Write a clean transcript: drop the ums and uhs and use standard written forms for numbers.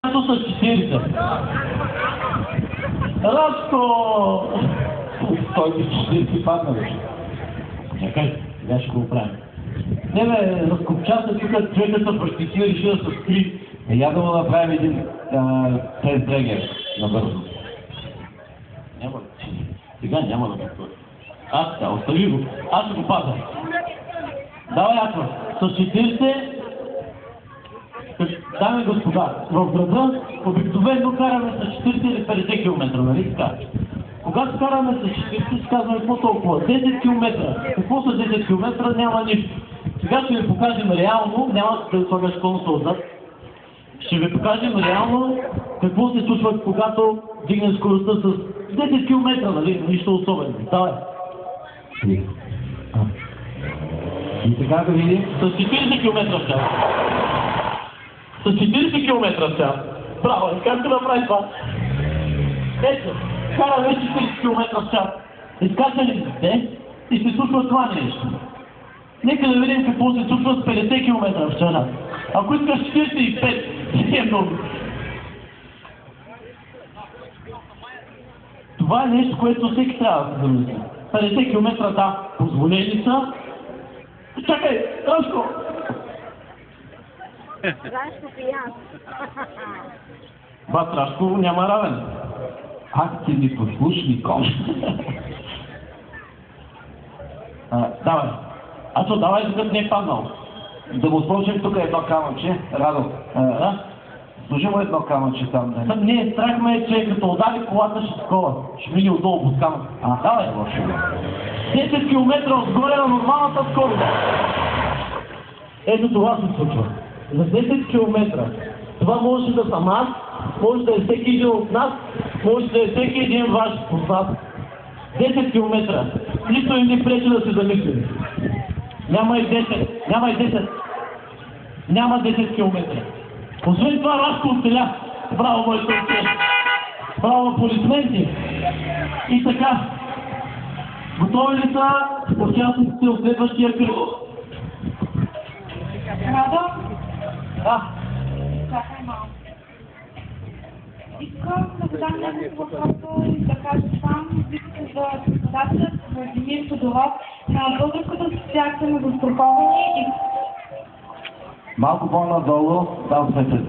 Ето с 40. Рашко! Той би 40 падна вече. Чакай, сега ще го правим. Не бе, разкопча се тук, човекът се практицира и реши да се скри. Я да му направим един тест дрегер набързо. Няма да. Сега няма да повторя. Аз така, остави го. Аз ще го пазя. Давай, Атва. С 40... Дами и господа, в града обикновено караме с 40 или 50 км, нали така? Когато караме с 40, си казваме какво толкова? 10 км. Какво са 10 км? Няма нищо. Сега ще ви покажем реално, няма да слагаш конуса отзад. Ще ви покажем реално какво се случва, когато дигнем скоростта с 10 км, нали? Нищо особено. Давай. И сега да видим. С 40 км в час. С 40 км в час. Браво, как да направи това? Ето, караме 40 км в час. Изкачали сте и се случва това нещо. Нека да видим какво се случва с 50 км в час. Ако искаш 45, е много. Това е нещо, което всеки трябва да се замисли. 50 км, да, позволени са. Чакай, Рашко! Рашко пиян. Бат Рашко няма равен. Аз ти ми послушни кон. Давай. Ато, давай, докато не е паднал. Да му сложим тук едно камъче, Радо. Сложи му едно камъче там. Да. Не, страх ме е, че като удари колата ще такова. Ще мини отдолу под камък. Давай. 10 км отгоре на нормалната скорост. Ето това се случва. За 10 км. Това може да съм аз, може да е всеки един от нас, може да е всеки един ваш познат. 10 км. Нищо им не пречи да се замислим. Няма и 10. Няма и 10. Няма 10 км. Освен това, Рашко оцеля. Браво, моите оцели. Браво, полисменти. И така. Готови ли са участниците от следващия кръг? Радо? Да. Чакай малко. Искам да задам няколко въпроса и да кажа сам, искам за председателят Владимир Тодоров на Българската асоциация на застраховани и... Малко по-надолу, там сме след